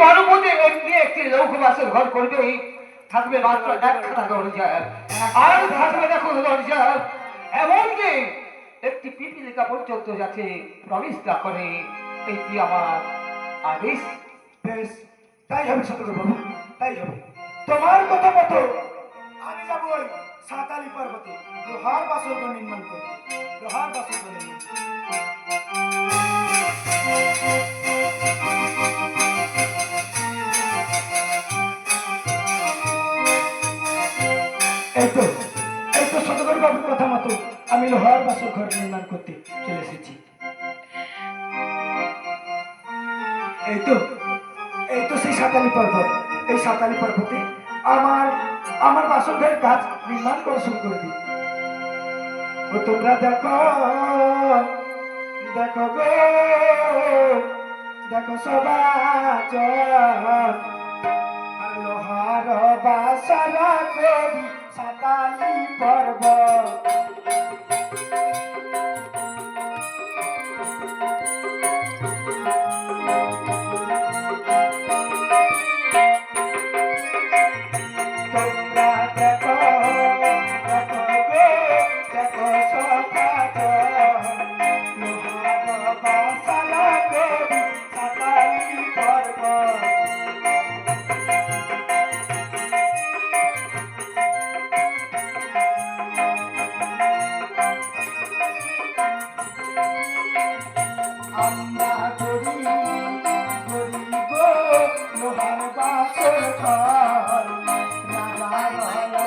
বনপতি ব্যক্তি একটি লৌহবাসের ঘর করবে, থাকবে মাত্র একখানা দরজা, আর থাকবে দেখো দরজা এমনকি একটি পিপিলিকা পর্যন্ত যাতে প্রবেশ না করে, এটি আমার আদেশ। বেশ, তাই হবে সতর্ক বাবু, তাই হবে। তোমার কথা মতো আমি যাবো ওই সাঁতালি পর্বতে লোহার বাসর নির্মাণ করতে, লোহার বাসর নির্মাণ করতে। এই তো সতর্ক বাবুর কথা মতো আমি লোহার বাসর ঘর নির্মাণ করতে চলে এসেছি। এই তো সেই সাঁতালি পর্বত, এই সাঁতালি পর্বতে আমার বাসর ঘরের কাজ নির্মাণ করা শুরু করে দিই। ও তোমরা দেখো দেখো গো দেখো সবাই আর লোহার বাসর করি সাঁতালি পর্বত।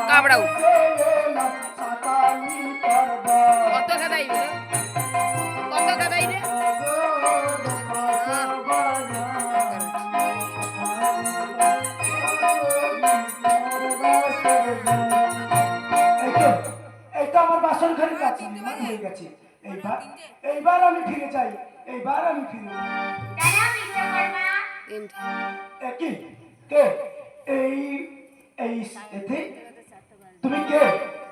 কাবড়াও কত গাদাই রে, কত গাদাই রে। এইটা আমার বাসন ঘরের কাছে নির্মাণ হয়ে গেছে। এইবার আমি ফিরে যাই, এইবার আমি ফিরে কি কে এই এই এতে তুমি কে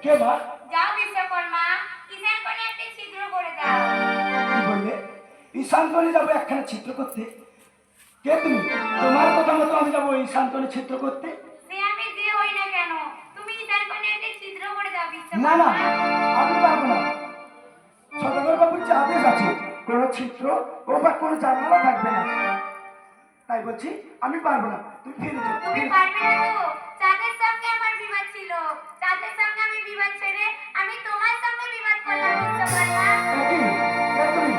কে মা? যাও বিশ্বকর্মা, ঈশান কোণে একটা ছিদ্র করে দাও। কি বললে? ঈশান কোণে যাবো একখানা ছিদ্র করতে? কে তুমি? তোমার কথা মতো আমি যাবো ঈশান কোণে ছিদ্র করতে? সে আমি যে হই না কেন, তুমি ঈশান কোণে একটা ছিদ্র করে দাও না না, বিশ্বকর্মা। আমি পারবো না। সদাগর বাবুর যে আদেশ আছে কোনো ছিদ্র ও বা কোনো জানালা থাকবে না, তাই বলছি আমি পারবো না। তুমি ফিরে যাও। তুমি পারবে না তো? চাঁদের সঙ্গে আমার বিবাদ ছিল, চাঁদের সঙ্গে আমি বিবাদ ছেড়ে আমি তোমার সঙ্গে বিবাদ করলাম বিশ্বকর্মা। তুমি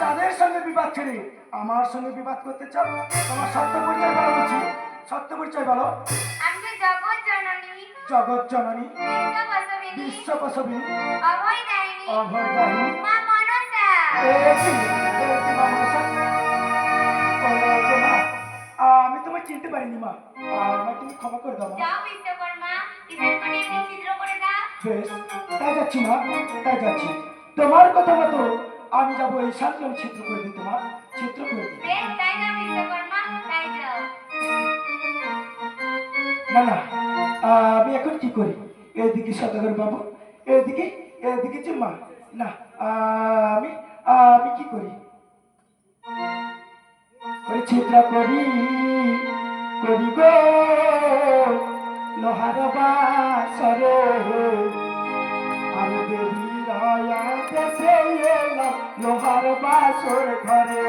চাঁদের সঙ্গে বিবাদ ছেড়ে আমার সঙ্গে বিবাদ করতে চাও? তোমার সত্য পরিচয় বলো বলছি, সত্য পরিচয় বলো। আমি তো জগৎ জননী, জগৎ জননী, বিশ্বপ্রসবিনী, বিশ্বপ্রসবিনী, অভয় দায়িনী, অভয় দায়িনী, মা মনসা। মা মনসা। মা, আমি তোমায় চিনতে পারিনি মা, আমায় তুমি ক্ষমা করে দাও মা। যাও বিশ্বকর্মা, ঈশান কোণে একটা ছিদ্র করে দাও। বেশ, তাই যাচ্ছি মা, তাই যাচ্ছি। তোমার কথা মতো আমি যাবো এই শান্তন ছিদ্র করে দিই, তোমার ছিদ্র করে দিই। বেশ, তাই যাও বিশ্বকর্মা, তাই যাও। না না, আমি এখন কি করি? এদিকে সদাগর বাবু, এদিকে যে মা, না আমি আমি কি করি? ওই ছিদ্র করি করি গো লোহার বাসরে আর দেবী রায়া দেশে এলাম লোহার বাসর ঘরে।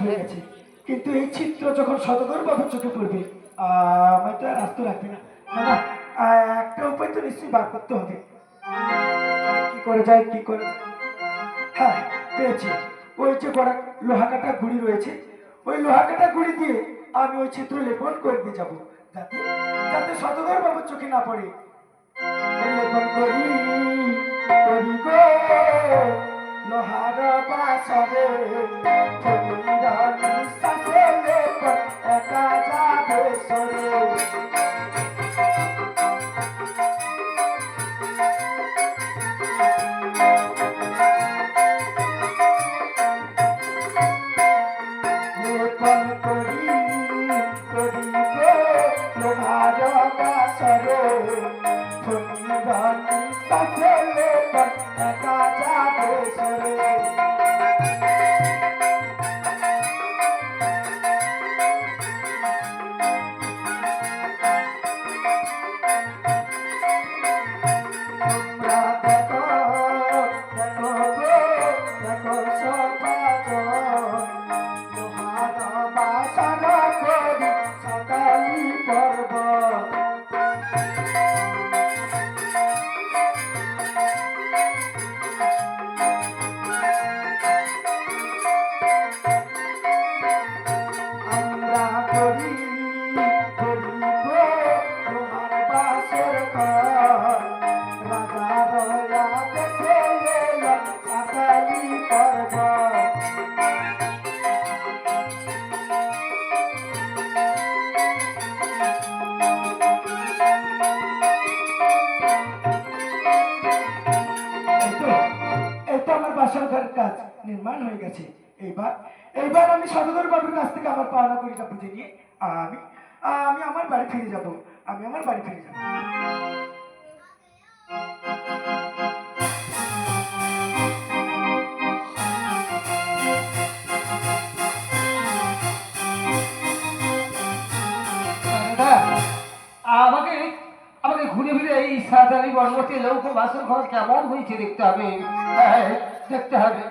হয়ে গেছে, কিন্তু এই চিত্র যখন সদাগর বাবুর চোখে পড়বে আমায় তো আর আস্ত রাখবে না। না একটা উপায় তো নিশ্চয়ই বার করতে হবে। কি করে যায়, কি করে? হ্যাঁ পেয়েছি, ওই যে বড় লোহা কাটা গুড়ি রয়েছে, ওই লোহা কাটা গুড়ি দিয়ে আমি ওই চিত্র লেপন করে দিয়ে যাবো, যাতে যাতে সদাগর বাবুর চোখে না পড়ে। লেপন করি করি গো বাসরে ফকিরা নিঃশ্বাসে লেপন একা যাবে সরে লেপন করি করিবে লোহার বাসরে ফকিরা নিঃশ্বাসে লেপন একা যাবে সরে তোমরা দেখো দেখো গো দেখো সবাজন লোহার বাসর করি সকালি পর্বত আমরা করি করি গো লোহার বাসর ঘর রাজা রয়া দেশে এলো সকালি পর্বত এই তো আমার বাসর ঘরের কাজ নির্মাণ হয়ে গেছে। এইবার এইবার আমি সদর বাবুর কাছ থেকে আমার পাওনা করিটা বুঝে নিয়ে আমি আমি আমার বাড়ি ফিরে যাব। আমি আমার বাড়ি ফিরে যাব। দাদা, আমাকে আমাকে ঘুরে ফিরে এই সাদারি বর্মতে লৌহ বাসর ঘর কেমন হয়েছে দেখতে হবে। হ্যাঁ, দেখতে হবে।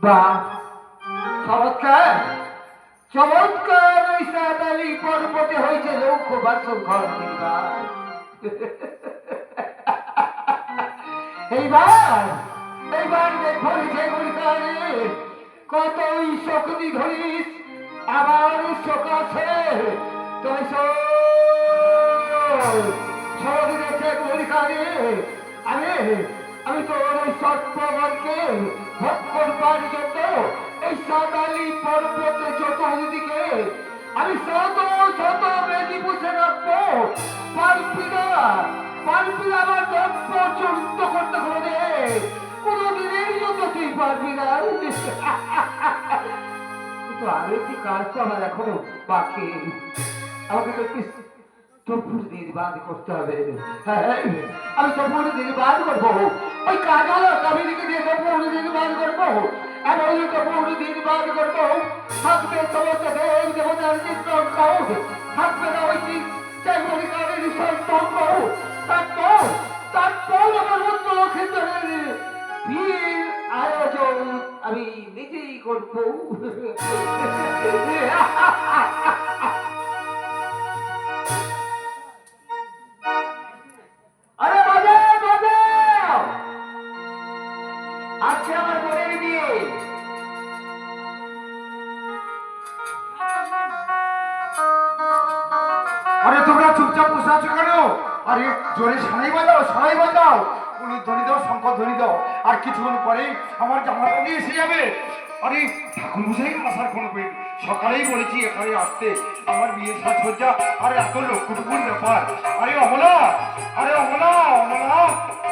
বাহ, চমৎকার চমৎকার ওই সাদারি পর্বতে হয়েছে লৌহ বাসর ঘর নির্মাণ। এইবার এইবার দেখো যেগুলি কারে কতই শক্তি ধরিস আবার সকাছে তুই শরীরে যেগুলি কারে আমি আমি তো ওই সর্পগণকে ভোগ করবার জন্য এই সাদালি পর্বতে চতুর্দিকে আমি শত শত বেদি পুষে রাখবো। পারবি আমার দম্প চরিত্র করতে হবে। কোনদিনের জন্য তুই পারবি না। কিন্তু আরেকটি কাজ তো আমার এখনো বাকি। আমাকে তো একটি তপুর নির্বাণ করতে হবে। হ্যাঁ, আমি তপুর নির্বাণ করবো। ওই কাজ হলো কামিনীকে দিয়ে তপুর নির্বাণ করবো। এমন তপুর নির্বাণ করবো থাকবে সমস্ত দেব দেবতার নির্বাণ থাকবে না ওই চাইবলিকারের সন্তর্ক। তারপর আমার মতো ক্ষেত্রের বীর আয়োজন আমি নিজেই করবো। আরে বাজাও বাজাও, আজকে আমার বোনের বিয়ে। আরে তোমরা চুপচাপ বসে আছো কেন? আরে জোরে সানাই বাজাও উনি ধ্বনি দাও, শঙ্কর ধ্বনি দাও। আর কিছুক্ষণ পরে আমার জামাটা দিয়ে এসে যাবে। আরে ঠাকুর মশাই আসার কোনো পেট সকালেই বলেছি এখানে আসতে। আমার বিয়ের সাজসজ্জা আর এত লক্ষ্যটুকুর ব্যাপার। আরে অমলা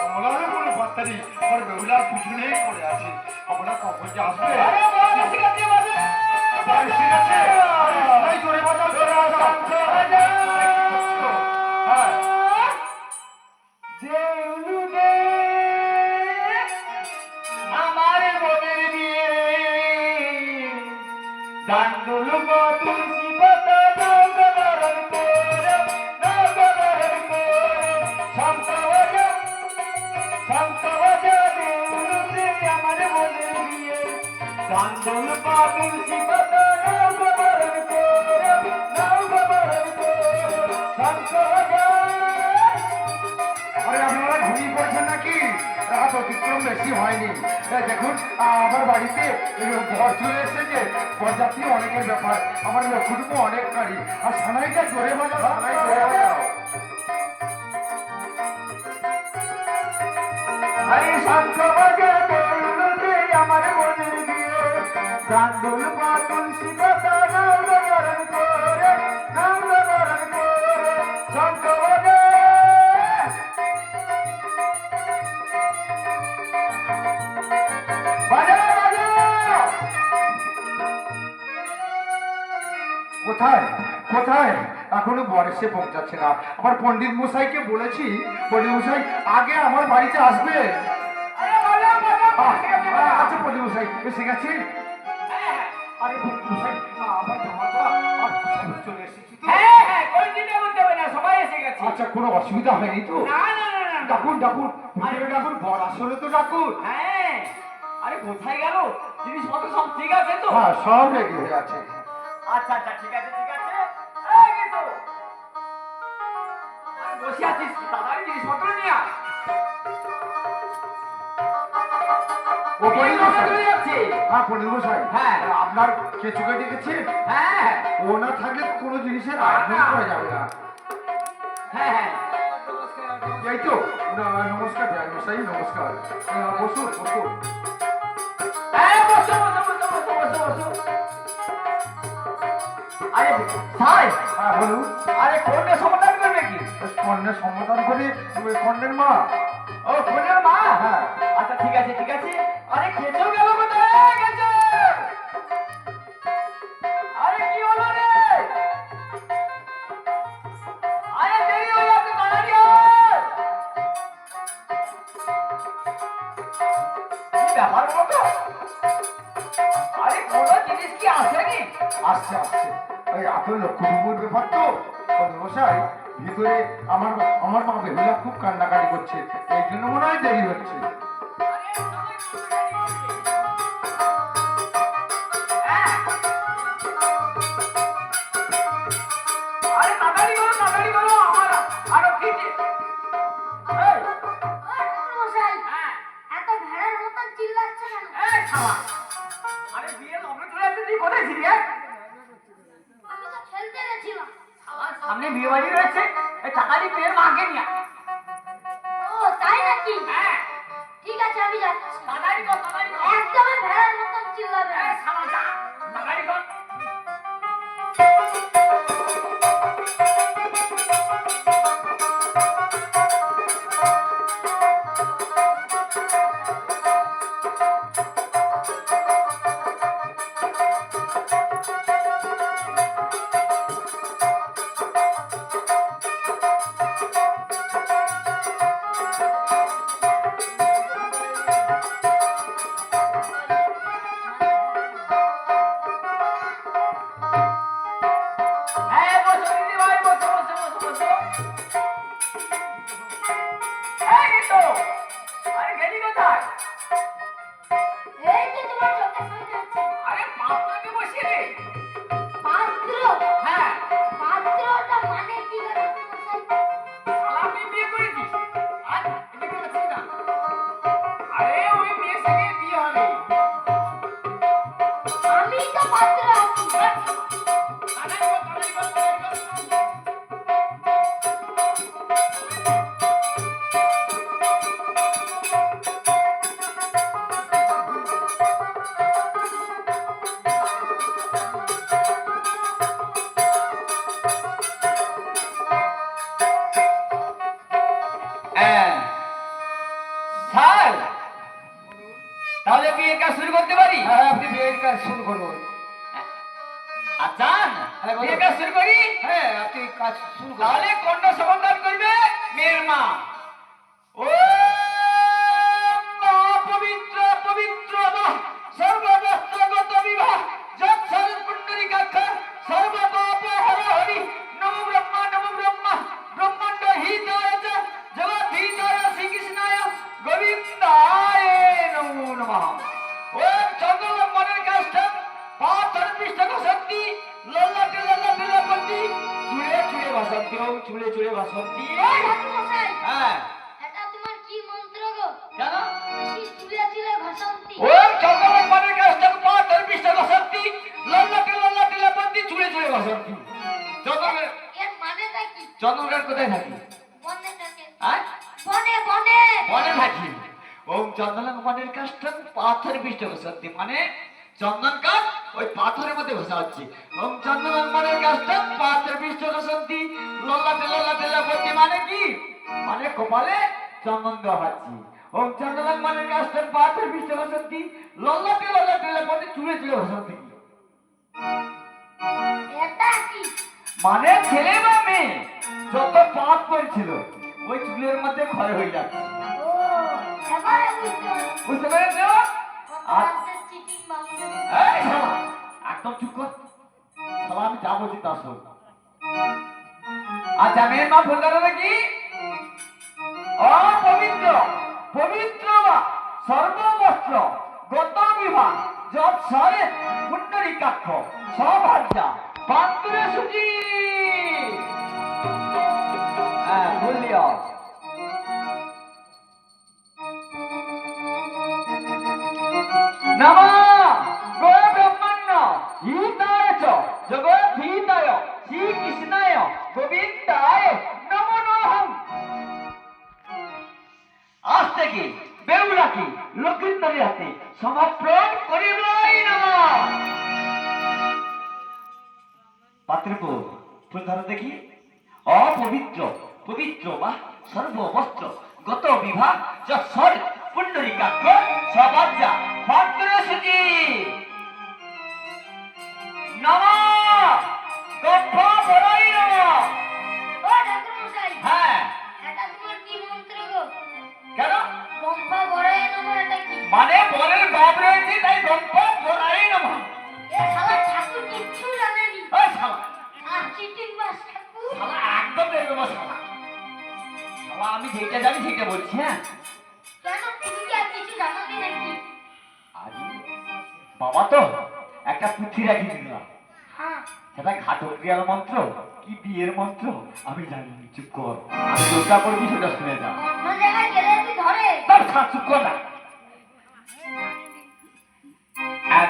অমলারও কোনো বার্তা নেই। আমার বেহুলার পিছনেই পড়ে আছে। অমলা কখন যে আসবে? এসে গেছে। আরে জোরে বাজাও, জোরে বাজাও। হ্যাঁ, আমার বোনের বিয়ে দান্ডুল তুলসী পাতা নগরণ করে আমার বোনের বিয়ে দান্ডুল তুলসী পাতা নগরণ করে আরে আপনারা ঘুমিয়ে পড়ছেন নাকি? রাত অতিক্রম বেশি হয়নি। দেখুন আমার বাড়িতে ঘর চলে এসেছে। বরযাত্রী অনেকের ব্যাপার। আমার লক্ষ্যটুকু অনেক কারি। আর সানাইটা জোরে বাজাও, সানাই জোরে বাজাও। কোথায় কোথায় এখনো বর এসে পৌঁছাচ্ছে না। আমার পণ্ডিত মশাইকে বলেছি, পণ্ডিত মশাই আগে আমার বাড়িতে আসবে। আচ্ছা পণ্ডিত মশাই এসে গেছে। আরে পণ্ডিত মশাই আমার জামাটা আর পোশাক চলে এসেছি তো। কোনো চিন্তা করতে হবে না, সবাই এসে গেছে। আচ্ছা কোনো অসুবিধা হয়নি তো? না না না না। ডাকুন ডাকুন ভিতরে ডাকুন, বর আসলে তো ডাকুন। হ্যাঁ, আরে কোথায় গেল? জিনিসপত্র সব ঠিক আছে তো? হ্যাঁ সব রেডি হয়ে আছে। আচ্ছা আচ্ছা, ঠিক আছে ঠিক আছে। এই গেছো। আরে বসে আছিস, তাড়াতাড়ি জিনিসপত্র নিয়ে আয়। ও পণ্ডিত মশাই, চলে যাচ্ছে। হ্যাঁ পণ্ডিত মশাই, হ্যাঁ। আপনার কেঁচুকে ডেকেছেন? হ্যাঁ ও না থাকলে কোনো জিনিসের আয়োজন করা যাবে না। হ্যাঁ হ্যাঁ। এই তো নমস্কার বিহারী মশাই, নমস্কার। বসুন বসুন। এই বসো বসো বসো বসো বসো বসো। আরে ভাই, হ্যাঁ বলুন। আরে কন্যা সমাধান করবে কি? কন্যার সম্বোধন করে কন্যার মা। ও কন্যার মা? হ্যাঁ। আচ্ছা ঠিক আছে ঠিক আছে। আরে কেঁচো গেল কোথায়? কেঁচো! আরে কি হলো রে? আরে দেরি হয়ে যাচ্ছে, তাড়াতাড়ি আয়। কি ব্যাপার বলো তো? আরে কোনো জিনিস কি আসেনি? আসছে আসছে, ওই এত লক্ষ্মীপুর ব্যাপার তো পণ্ডিত মশাই, ভিতরে আমার আমার মা বেহুলা খুব কান্নাকাটি করছে, এই জন্য মনে হয় দেরি হচ্ছে। আরে তাড়াতাড়ি করো আমার আরো কি এই, মশাই হ্যাঁ, এত ভেড়ার মতন চিল্লাচ্ছে কেন? এই শালা। আরে বিয়ে লগ্ন চলে যাচ্ছে, তুই কোথায় ছিলি? আমি তো খেলতে গেছিলাম। শালা, সামনে বিয়ে বাড়ি রয়েছে, এই তাড়াতাড়ি মেয়ের মাকে নিয়ে আয়। ও তাই নাকি? হ্যাঁ, ঠিক আছে আমি যাচ্ছি। তাড়াতাড়ি কর, তাড়াতাড়ি কর। একদমই ভেড়ার মতন চিল্লাবে না। এই শালা যা, তাড়াতাড়ি কর। এই বসো দিদি ভাই, বসো বসো বসো বসো। এই গেছো। আরে গেলি কোথায়? এই যে তোমার চোখের সামনে আছে। আরে পাত্রকে বসিয়ে দে। পাত্র? হ্যাঁ, পাত্রটা মানে কি গো মশাই? শালা তুই বিয়ে করেছিস? আর এদিকে আছিস না? আরে ওই মেয়ের সঙ্গে বিয়ে হবে। আমি তো পাত্র আছি। তাড়াতাড়ি কর, তাড়াতাড়ি কর, তাড়াতাড়ি কর। স্যার, তাহলে বিয়ের কাজ শুরু করতে পারি? হ্যাঁ আপনি বিয়ের কাজ শুরু করুন। আচ্ছা, হ্যাঁ, বলো। বিয়ের কাজ শুরু করি? হ্যাঁ আপনি কাজ শুরু করুন। তাহলে কন্যা সমাধান করবে মেয়ের মা। ও পবিত্র পবিত্র সর্ববস্ত্রগত বিবাহ যৎ সর্বপুণ্ডরীকাক্ষ সর্বপাপ হরি নমো ব্রহ্মা ব্রহ্মাণ্ড হিতায় চ জগদ্ধিতায় শ্রীকৃষ্ণায় গোবিন্দায় নমো নমঃ। ওম চন্দ্র মনের কাষ্ঠ পাথর পৃষ্ঠক শক্তি লল্লাটে বন্দি চুড়ে চুড়ে বাসন্তি, ওম চুড়ে চুড়ে বাসন্তি। এই ঠাকুর মশাই, হ্যাঁ, এটা তোমার কি মন্ত্র গো? জানো? কি চুলে চুলে ঘষন্তি? ওম চন্দ্র মনের কাষ্ঠ পাথর পৃষ্ঠক শক্তি লল্লাটে বন্দি চুড়ে চুড়ে বাসন্তি। চন্দ্রের এর মানেটা কি? চন্দ্রগার কোথায় থাকি? বনে থাকে। হ্যাঁ, বনে বনে। মনে থাকি। ওম চন্দন মনের কাষ্ঠ পাথর পৃষ্ঠক শক্তি মানে চন্দন কাঠ ওই পাথরের মধ্যে ঘষা হচ্ছে। ওম চন্দন মনের কাষ্ঠ পাথর পৃষ্ঠক শক্তি লল্লাটে বন্দি মানে কি? মানে কপালে চন্দন দেওয়া হচ্ছে। ওম চন্দন মনের কাষ্ঠ পাথর পৃষ্ঠক শক্তি লল্লাটে বন্দি চুড়ে চুড়ে ঘষা হচ্ছে। কি এটা কি? মানে ছেলে বা মেয়ে যত পাপ করেছিল ওই চুলের মধ্যে ক্ষয় হয়ে যাচ্ছে। ও, এবারে বুঝতে পারছি। বুঝতে পেরেছ? আর কত চিটিং বাবু। এই শালা, একদম চুপ কর। শালা আমি যা বলছি তা শোন। আচ্ছা মেয়ের মা ভুল করে নাকি? অপবিত্র, পবিত্র বা সর্ববস্ত্র গত বিবাহ যত সরে পুণ্ডরীকাক্ষ সভার্যা পাত্রে সুচি। হ্যাঁ বললিও। নমঃ গো ব্রহ্মণ্য হিতায় চ জগদ্ধিতায় শ্রীকৃষ্ণায় গোবিন্দায় নমো নমঃ। আজ থেকে বেউলাকে লক্ষিন্দরী হাতে সমর্পণ করিবাই নমঃ। পাত্রপু ফুল ধরো দেখি। অপবিত্র, পবিত্র বা সর্ববস্ত্র গত বিবাহ যৎসর পুণ্ডরীকাক্ষ সবাজ্যা পাত্র সুচি। নমঃ গর্ভ বড়াই নমঃ। ও ঠাকুরমশাই, হ্যাঁ এটা তোমার কি মন্ত্র গো? কেন? গম্ফা বড়াই নমঃ, এটা কি? মানে বলের বাপ রয়েছে তাই গর্ভ বড়াই নমঃ। এ শালা ঠাকুর কিচ্ছু জানেনি। ওই শালা, আর চিটিং বাস ঠাকুর। শালা একদম দেখবে না শালা। শালা আমি যেটা জানি সেটা বলছি। হ্যাঁ কেন, তুমি কি আর কিছু জানো কি নাকি? আরে বাবা তো একটা পুঁথি রাখি দিলাম, হ্যাঁ, সেটা ঘাটক্রিয়ার মন্ত্র কি বিয়ের মন্ত্র আমি জানি। চুপ কর, আমি যোগা করবি সেটা শুনে যা। অন্য জায়গায় গেলে কি ধরে? তার ছাড়, চুপ কর না।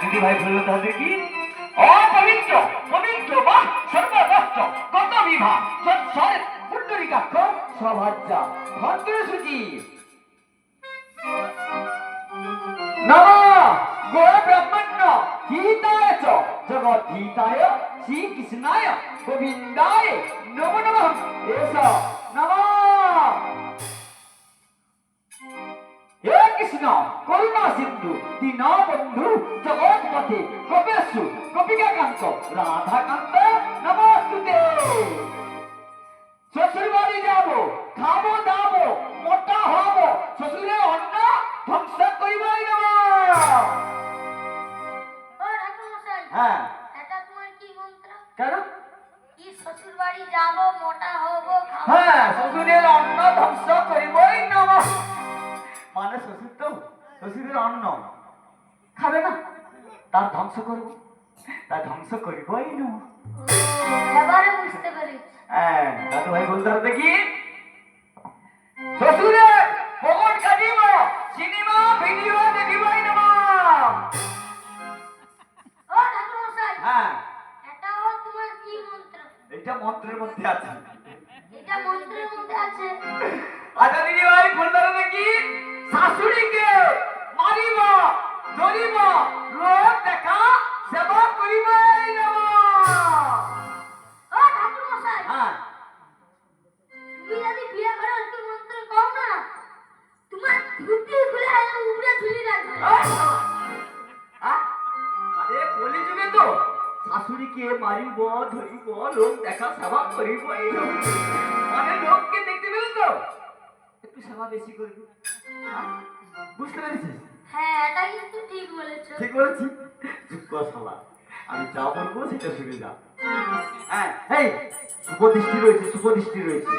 দিদি ভাই বললো তাদের কি? অপবিত্র, পবিত্র বা সর্ববস্ত্র গত বিবাহ সরে পুণ্ডরীকাক্ষ সভাজ্যা ভদ্র সুচি। নমঃ গো ব্রহ্মণ্য হিতায় চ জগদ্ধিতায় শ্রীকৃষ্ণায় গোবিন্দায় নমো নমঃ। এস নমঃ। হে কৃষ্ণ করুণা সিন্ধু দীনবন্ধু জগৎপথে গোপেশু গোপিকাকান্ত রাধাকান্ত নমস্তুতে। শ্বশুর বাড়ি যাবো, খাবো দাবো, মোটা হবো, শ্বশুরের অন্ন ধ্বংস করিবাই নমঃ। ও ঠাকুরমশাই, হ্যাঁ এটা তোমার কি মন্ত্র? কেন? কি শ্বশুর বাড়ি যাব, মোটা হব, খাবো? হ্যাঁ শ্বশুরের অন্ন ধ্বংস করিবই নমঃ। মানে শ্বশুর তো শ্বশুরের অন্ন খাবে না, তার ধ্বংস করবো, তার ধ্বংস করিবই নমঃ। ও, এবারে বুঝতে পেরেছি। হ্যাঁ দাদু ভাই বলতে হবে কি? শ্বশুরের পকট কাটিব, সিনেমা ভিডিও দেখিবই নমঃ। ও ঠাকুরমশাই, হ্যাঁ এটাও তোমার কি মন্ত্র? এটা মন্ত্রের মধ্যে আছে। এটা মন্ত্রের মধ্যে আছে। আচ্ছা দিদি ভাই বলতে হবে কি? শাশুড়িকে মারিব, ধরিব, লোক দেখা সেবা করিবই নমঃ। ও ঠাকুরমশাই, হ্যাঁ তুমি যদি বিয়ে করো কি মন্ত্র কও না, তোমার ধুতি খুলে উপরে ঝুলি রাখবে। আরে কলিযুগে তো শাশুড়িকে মারিব, ধরিব, লোক দেখা সেবা করিব, এই মানে লোককে দেখতে পেলে তো একটু সেবা বেশি করবি। বুঝতে পেরেছিস? হ্যাঁ, এটা কিন্তু ঠিক বলেছো। ঠিক বলেছি। চুপ কর শালা, আমি যা বলবো সেটা শুনে যা। হ্যাঁ এই শুভদৃষ্টি রয়েছে, শুভদৃষ্টি রয়েছে।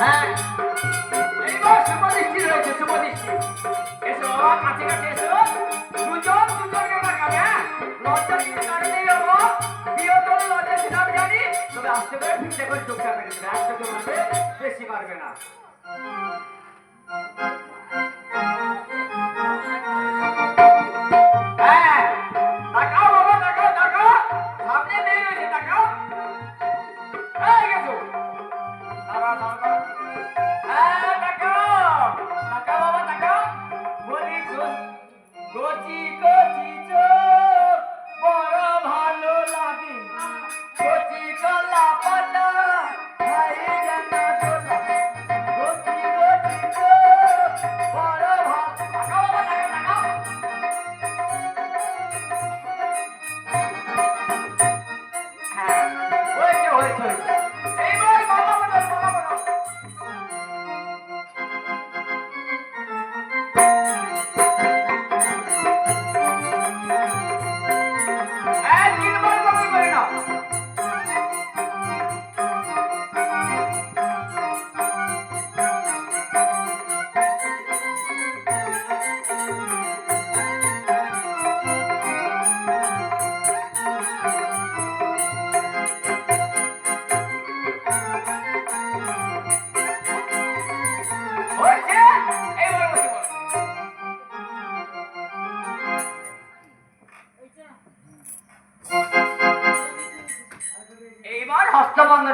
হ্যাঁ এইবার শুভদৃষ্টি রয়েছে, শুভদৃষ্টি। এসো কাছে কাছে এসো, দুজন দুজনকে দেখাবে। হ্যাঁ লজ্জা নিয়ে কাটতেই হবো, বিয়ে তোর লজ্জা ছিলাম জানি, তবে আস্তে করে ফিরতে করে চোখটা পেরে দেবে, এক চোখে মারবে, বেশি মারবে না। হ্যাঁ তাকাও বাবা, তাকাও তাকাও, সামনে মেয়ে রয়েছে, তাকাও। এই গেছো, দাঁড়া দাঁড়া। হ্যাঁ তাকাও, তাকাও বাবা তাকাও। বলি কচি কচি চোখ বড় ভালো লাগে, কচি কলা পাতা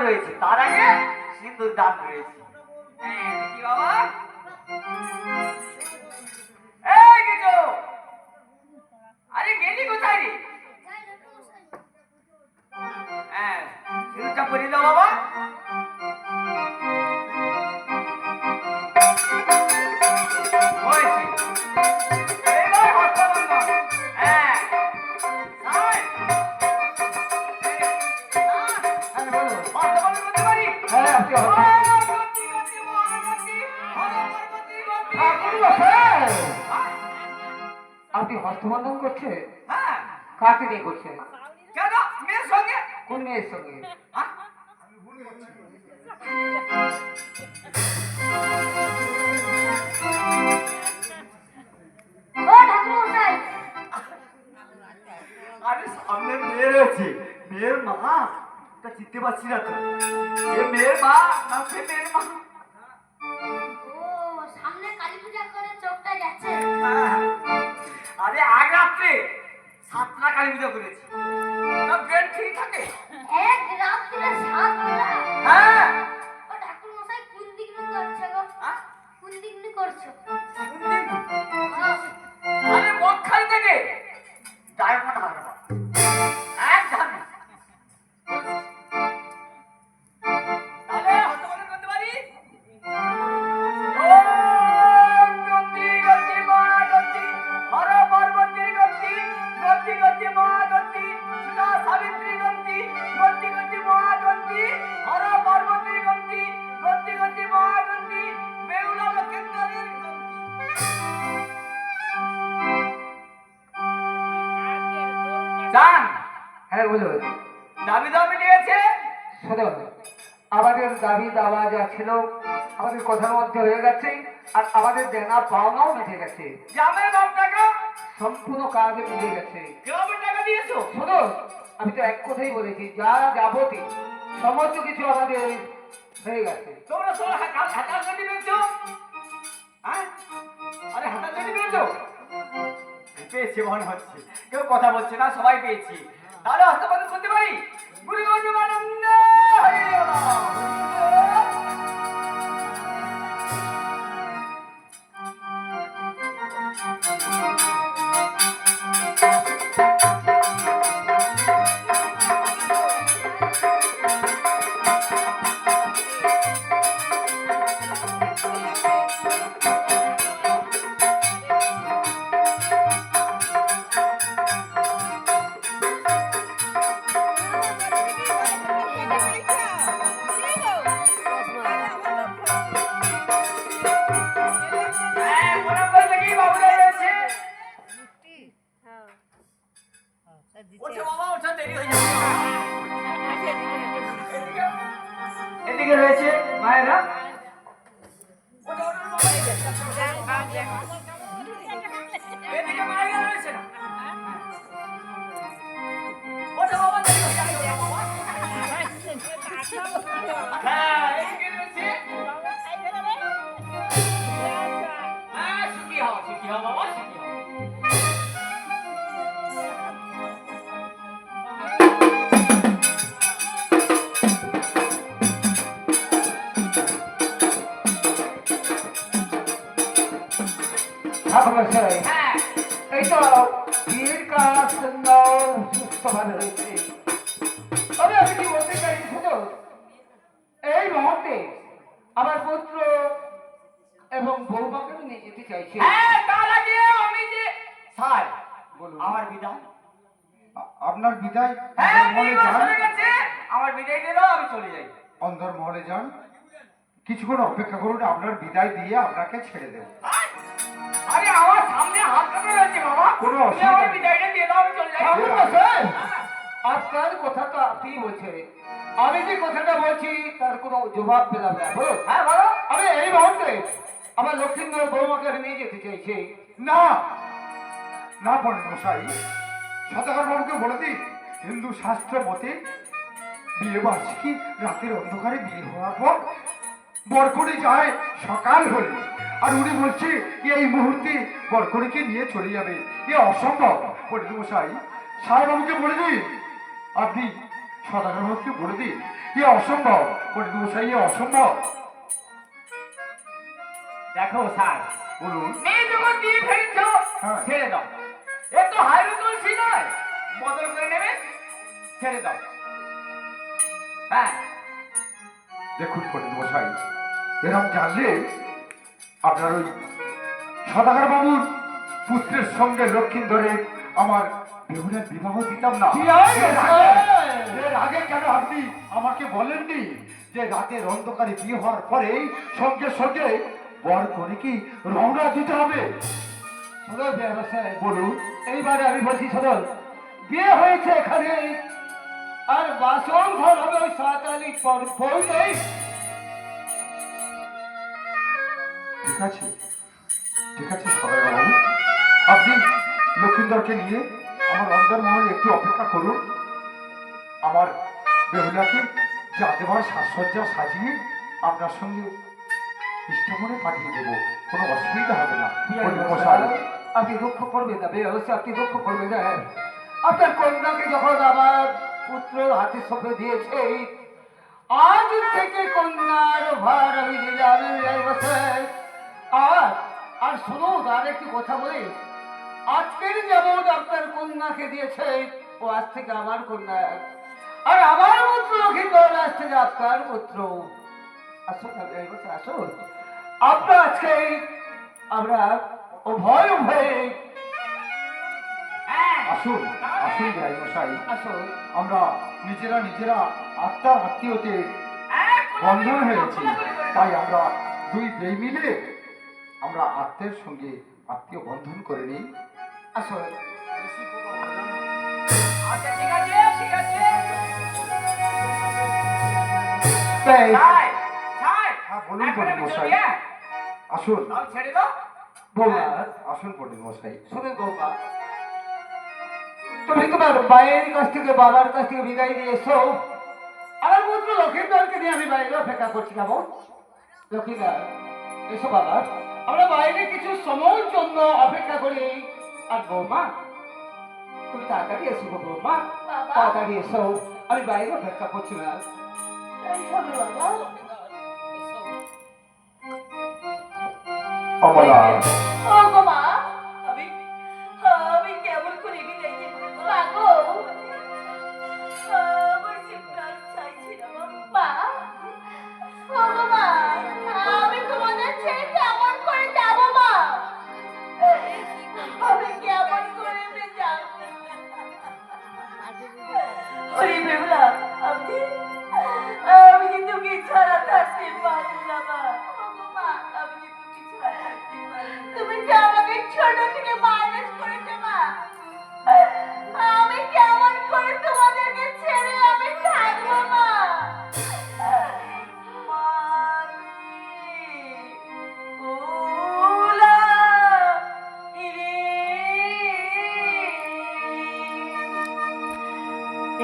রয়েছে, তার আগে সিন্দুর দান রয়েছে। হ্যাঁ, দেখি বাবা। এই গেছো, আরে গেলি কোথায় রে? হ্যাঁ, সিন্দুরটা পরিয়ে দাও বাবা। হয়েছে। এইবার হস্তবন্ধন। হ্যাঁ, আয়। হ্যাঁ বলো। হস্তবন্ধন করতে পারি? হ্যাঁ আপনি ও, হস্ত- গতি, গতি, মহাগতি, হরগতি, গতি। ঠাকুর মশাই! আপনি হস্তবন্ধন করছে? হ্যাঁ, কাকে নিয়ে করছে? কেন? মেয়ের সঙ্গে? কোন মেয়ের সঙ্গে? হ্যাঁ? ও ঠাকুর মশাই, আরে সামনে মেয়ে রয়েছে, মেয়ের মা, তা চিনতে পারছি না তো। এ মেয়ের মা না সে মেয়ের মা? ও সামনে কালী পূজা করে চোখটা যাচ্ছে। হ্যাঁ। আরে আগ রাত্রে 7টা কালী পূজা করেছি, তা ব্রেন ঠিক থাকে। এক রাত্রে 7 বেলা। হ্যাঁ। ও ঠাকুর মশাই কোন দিক নিয়ে করছো গো? হ্যাঁ? কোন দিক নিয়ে করছো? হ্যাঁ। আরে মক্খালি থেকে ডায়মন্ড হারবা একদম। তাহলে হস্তবন্ধন করতে পারি? ওম গতি গতি মহাগতি, হর পার্বতীর গতি, গতি গতি মহাগতি, সীতা সাবিত্রী গতি, গতি গতি মহাগতি, হর পার্বতীর গতি, গতি গতি মহাগতি, বেহুলা লক্ষেন্দ্রের গতি। জান, হ্যাঁ বলো। দাবি দাবি নিয়েছে। শোনো, আমাদের দাবি দাওয়া যা ছিল আমাদের কথার মধ্যে হয়ে গেছে, আর আমাদের দেনা পাওনাও মিটে গেছে, জামাই বাপ টাকা, সম্পূর্ণ কাজে মিলে গেছে। গ্রামের টাকা দিয়েছো? শোনো, আমি তো এক কথাই বলেছি, যা যাবতীয় সমস্ত কিছু আমাদের হয়ে গেছে। তোমরা সব হাতার জন্য পেয়েছো? হ্যাঁ? আরে হাতার জন্য পেয়েছো? পেয়েছি মনে হচ্ছে, কেউ কথা বলছে না, সবাই পেয়েছি। তাহলে হস্তবন্ধন করতে পারি? গুরু গজমানন্দ হরি বল। হ্যাঁ, প্রণাম করে দেখি বাবুরা রয়েছে। ওঠো বাবা, ওঠো, দেরি হয়ে যাবে। এদিকে রয়েছে মায়েরা। ওঠো, ওঠো, বাবা। এদিকে মায়েরা রয়েছে না। ওঠো বাবা, দেরি হয়ে যাবে, ওঠো বাবা। হ্যাঁ, এদিকে রয়েছে। হ্যাঁ, সুখী হও বাবা, সুখী হও। ঠাকুর মশাই, হ্যাঁ, এই তো বিয়ের কাজ সুন্দর সুস্থভাবে হয়েছে। তবে আমি কি বলতে চাই, শুনো, এই মুহূর্তে আমার পুত্র এবং বৌমাকে আমি নিয়ে যেতে চাইছি। হ্যাঁ, তার আগে আমি যে স্যার বলুন। আমার বিদায়। আপনার বিদায় হ্যাঁ, অন্দরমহলে বিবাহ যান, হয়ে গেছে, আমার বিদায় দিয়ে দাও, আমি চলে যাই। অন্দরমহলে যান, কিছুক্ষণ অপেক্ষা করুন, আপনার বিদায় দিয়ে আপনাকে ছেড়ে দেব। আরে আমার সামনে হাত কাটা রয়েছে বাবা, কোনো তুমি অসুবিধা আমার নেই। বিদায়টা দিয়ে দাও, আমি চলে যাই। ঠাকুর মশাই, আপনার কথা তো আপনি বলছেন, আমি যে কথাটা বলছি তার কোনো জবাব পেলাম না। বলো। হ্যাঁ বলো। আমি এই মুহূর্তে আমার লক্ষ্মীন্দর বৌমাকে আমি নিয়ে যেতে চাইছি। না না পণ্ডিত মশাই, সদাগর বাবুকে বলে দিন, হিন্দু শাস্ত্র মতে বিয়ে বার্ষিকী রাতের অন্ধকারে বিয়ে হওয়ার পর বরকনে যায় সকাল হলে, আর উনি বলছে এই মুহূর্তে বরকনেকে নিয়ে চলে যাবে, এ অসম্ভব। পণ্ডিত মশাই, সাহেব বাবুকে বলে দিন, আপনি সদাগর বাবুকে বলে দিন এ অসম্ভব, পণ্ডিত মশাই, এ অসম্ভব। দেখো স্যার, বলুন। মেয়ে যখন দিয়ে ফেলছো হ্যাঁ। ছেড়ে দাও। এ তো হাইরো তুলসী নয়, বদল করে নেবে, ছেড়ে দাও। হ্যাঁ, দেখুন পণ্ডিত মশাই, এরকম জানলে আপনার ওই সদাগর বাবুর পুত্রের সঙ্গে লক্ষ্মীন্দরে আমার বেহুনের বিবাহ দিতাম না। এর আগে কেন আপনি আমাকে বলেননি যে রাতের অন্ধকারে বিয়ে হওয়ার পরেই সঙ্গে সঙ্গে বর কনেকে রওনা দিতে হবে? সদর ব্যবসায় বলুন। এইবারে আমি বলছি সদর, বিয়ে হয়েছে এখানে, আর বাসন ঘর হবে ওই 7 তারিখ পরেই। ঠিক আছে, ঠিক আছে সদাগর বাবু, আপনি লক্ষ্মীন্দরকে নিয়ে আমার অন্দরমহলে একটু অপেক্ষা করুন। আমার বেহুলাকে যাতেবার সাজসজ্জা সাজিয়ে আপনার সঙ্গে ইষ্টমনে পাঠিয়ে দেবো, কোনো অসুবিধা হবে না। পণ্ডিত মশাই, আপনি দুঃখ করবেন না, বেহসে আপনি দুঃখ করবেন না। আপনার কন্যাকে যখন আমার পুত্র হাতে সঁপে দিয়েছে, আজ থেকে কন্যার ভার আমি দিলাম। আর আর শুনুন, আর একটি কথা বলি, আজকের যেমন আপনার কন্যাকে দিয়েছে, ও আজ থেকে আমার কন্যা, আর আমার পুত্র কিন্তু আজ থেকে আপনার পুত্র। আসুন আসুন, আপনার আজকে আমরা উভয় উভয়ে হ্যাঁ, আসুন আসুন রায় মশাই, আসুন। আমরা নিজেরা নিজেরা আত্মার আত্মীয়তে হ্যাঁ, বন্ধন হয়েছি, তাই আমরা দুই বেই মিলে আমরা আত্মের সঙ্গে আত্মীয় বন্ধন করে নিই। আসুন। আচ্ছা, ঠিক আছে, ঠিক আছে। তাই ছাই, ছাই। হ্যাঁ, বলুন এখন পণ্ডিত আমি মশাই। চলি, হ্যাঁ? আসুন তাও ছেড়ে দাও। বৌমা, আসুন পণ্ডিত মশাই। শুনুন বৌমা, তুমি তোমার মায়ের কাছ থেকে, বাবার কাছ থেকে বিদায় দিয়ে এসো। আমার পুত্র লক্ষ্মীন্দরকে নিয়ে আমি বাইরে অপেক্ষা করছিলাম। লক্ষ্মীন্দর, এসো বাবা, আমরা বাইরে কিছু সময়ের জন্য অপেক্ষা করি। আর বৌমা, তুমি তাড়াতাড়ি এসো গো বৌমা, বাবা। তাড়াতাড়ি এসো, আমি বাইরে অপেক্ষা করছিলাম। এই হবে বাবা। অমলা, ও গো মা, আমি কেমন করে বিদায় দেব মা গো? আমার সিমটার চাইছিল মা। ও গো মা, আমি তোমাদের ছেড়ে কেমন করে যাব মা? আমি কেমন করে যাব? ওরে বেহুলা, আমি যে তোকে ছাড়া থাকতে পারি না মা। ও গো মা, আমি যে তোকে ছাড়া থাকতে পারি না। তুমি যে আমাকে ছোট থেকে মানুষ করেছো মা, আমি কেমন করে তোমাদেরকে ছেড়ে আমি থাকবো মা?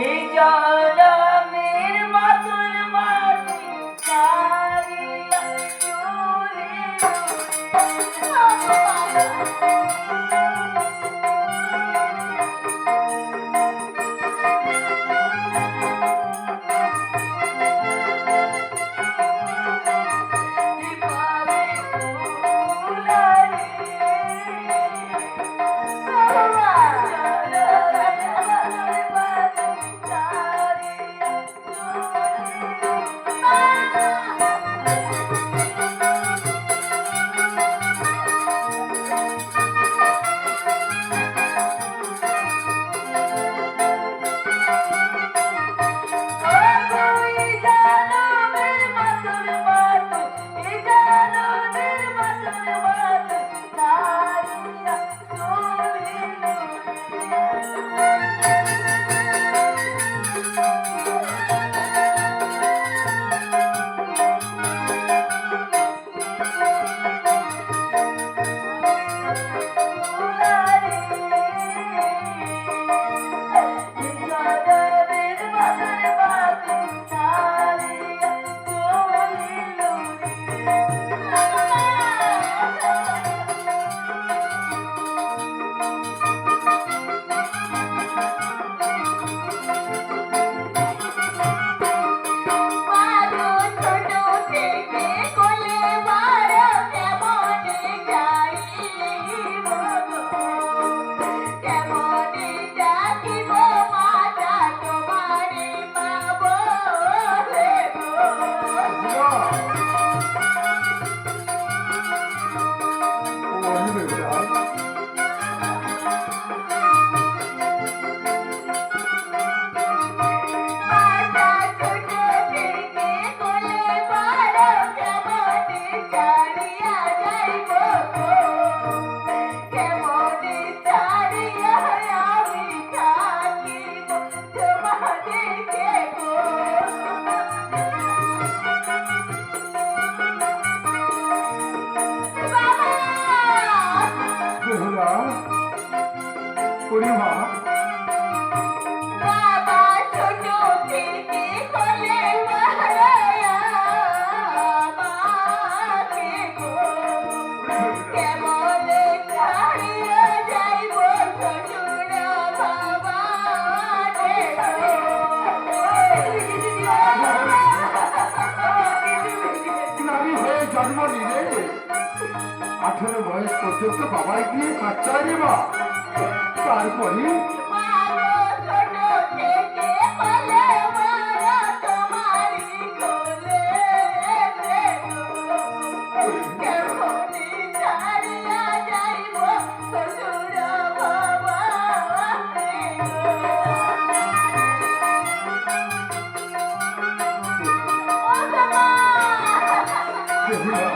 এই জলামের মাতুল মাটি ছাড়িয়া চলে ওরে মা বাবা ছোট থেকে কোলে মারায়া আমাকে গো কেমন ছাড়িয়া যাইব শ্বশুর ভবানে নারী হয়ে জন্ম নিলে 18 বয়স পর্যন্ত বাবাই দিয়ে বাচ্চা রে মা তারপরে মাগো ছোট থেকে কোলে মারা তোমারি কোলে কেমনি ছাড়িয়া যাইব শ্বশুর ভবানে ও বাবা বেহুলা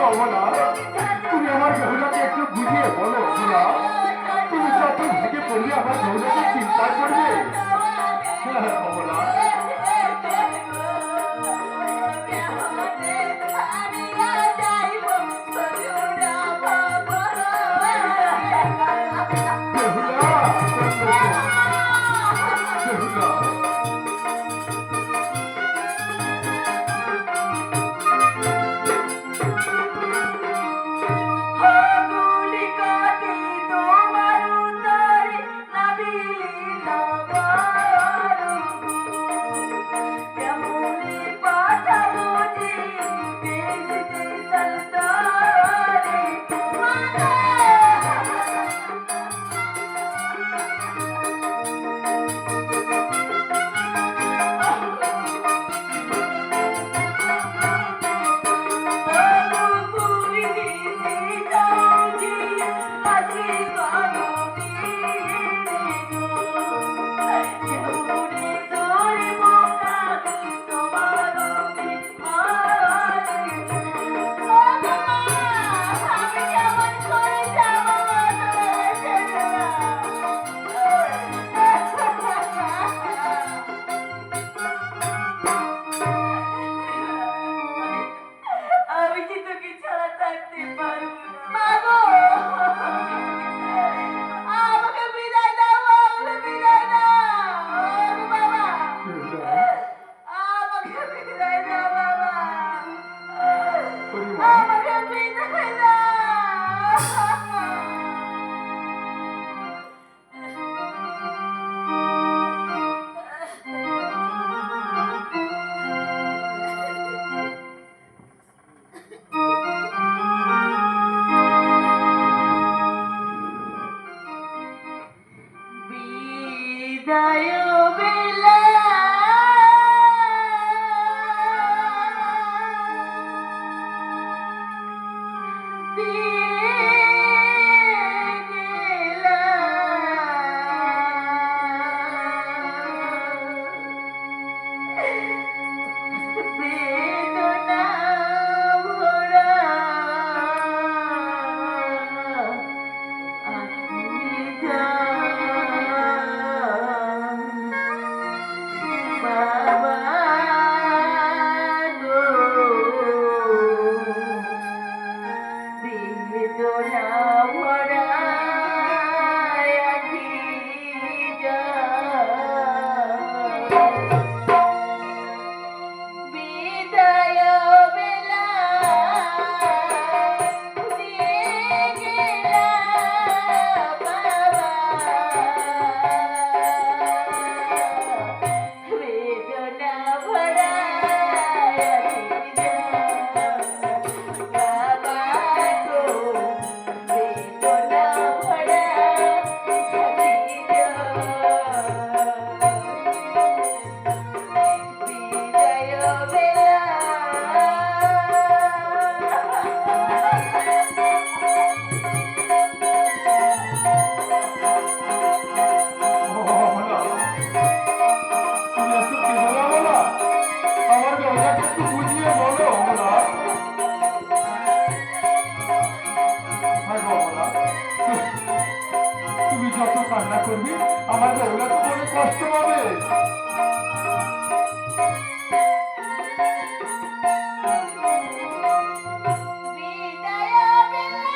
অমলা তুমি আমার বেহুলাকে একটু বুঝিয়ে বলো অমলা তুমি যত ভেঙে পড়লে আমার বেহুলাকে চিন্তা করবে হ্যাঁ, অমলা বেহুলা বেহুলা আমি কি তোকে ছাড়া থাকতে পারবো মাগো আমাকে বিদায় দাও আমাকে বিদায় দাও ও বাবা আমাকে বিদায় দাও বাবা আমাকে বিদায় দাও বিদায় বেলা দিয়ে গেলা বেদনা ভরা বাবা গো বেদনা ভরা আখি বিদায় বেলা দিয়ে গেলা বাবা বেদনা ভরা বাবা গো বেদনা ভরা বিদায় বেলা অমলা তুমি এত কেঁদো না অমলা আমার বেহুলাকে একটু বুঝিয়ে বলো অমলা হ্যাঁ গো অমলা তুমি যত কান্না করবি আমার বেহুলা তো মনে কষ্ট পাবে বিদায় বেলা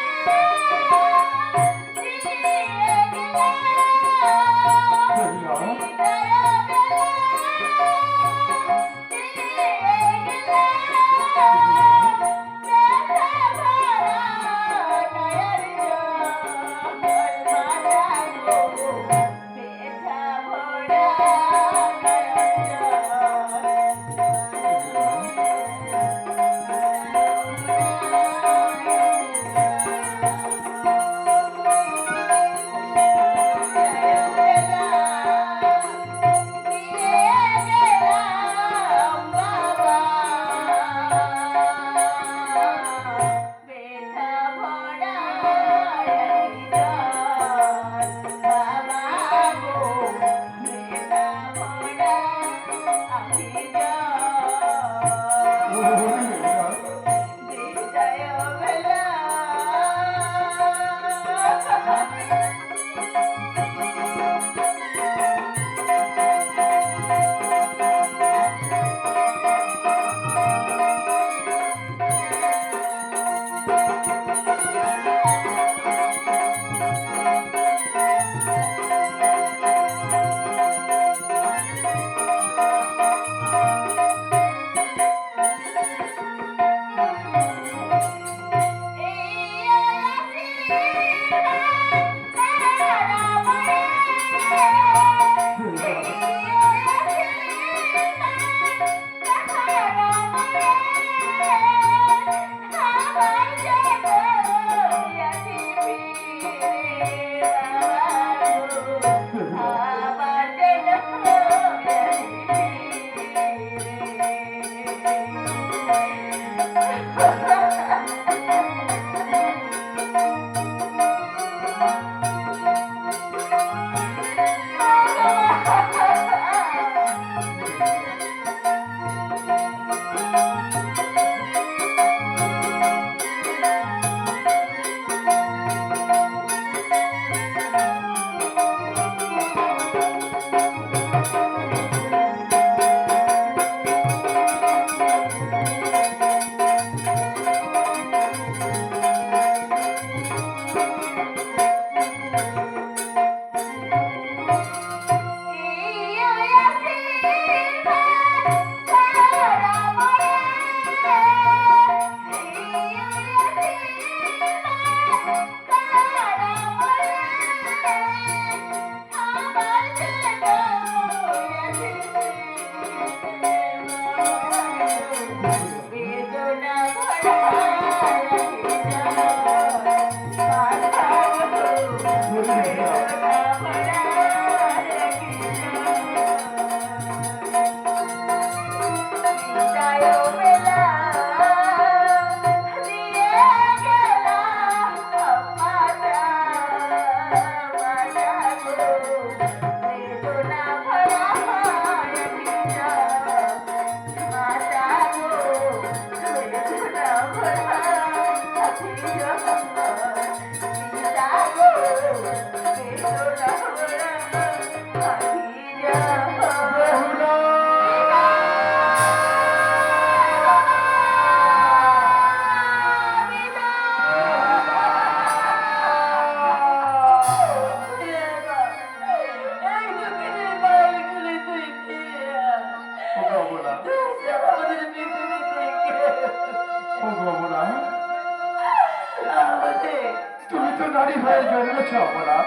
তুমি তো নারী হয়ে জন্মেছ অমলা।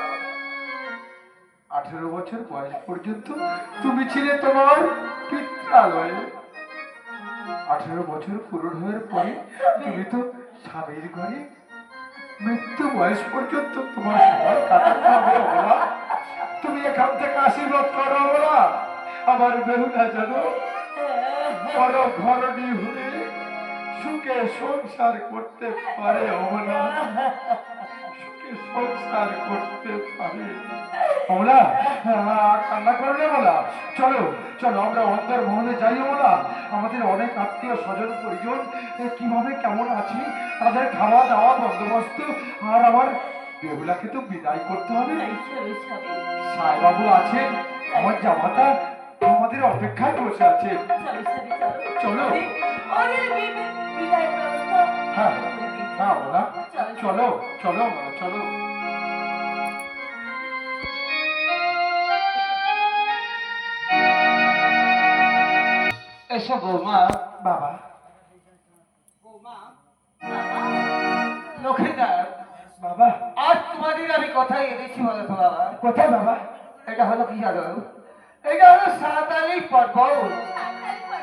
18 বছর বয়স পর্যন্ত তুমি ছিলে তোমার পিত্রালয়ে। 18 বছর পূরণ হওয়ার পরে তুমি তো স্বামীর ঘরে মৃত্যু বয়স পর্যন্ত তোমার সময় কাটাতে হবে অমলা। তুমি এখান থেকে আশীর্বাদ করো অমলা, আমার বেহুলা যেন বড় ঘরণী হয়ে সুখে সংসার করতে পারে অমলা, সুখে সংসার করতে পারে। অমলা কান্না করো না অমলা, চলো চলো আমরা অন্তর মহলে যাই অমলা। আমাদের অনেক আত্মীয় স্বজন পরিজন কিভাবে কেমন আছি, তাদের খাওয়া দাওয়া বন্দোবস্ত, আর আমার বেহুলাকে তো বিদায় করতে হবে। সাইবাবু আছেন, আমার জামাতা আমাদের অপেক্ষায় বসে আছে। চলো হ্যাঁ হ্যাঁ ওরা চলো চলো চলো। এসো বৌমা। বাবা লক্ষ্মীদার, বাবা আজ তোমাদের আমি কথাই এনেছি বলো তো বাবা। কোথায় বাবা? এটা হলো কি জানো? এটা হলো সাঁওতালি পর্বত।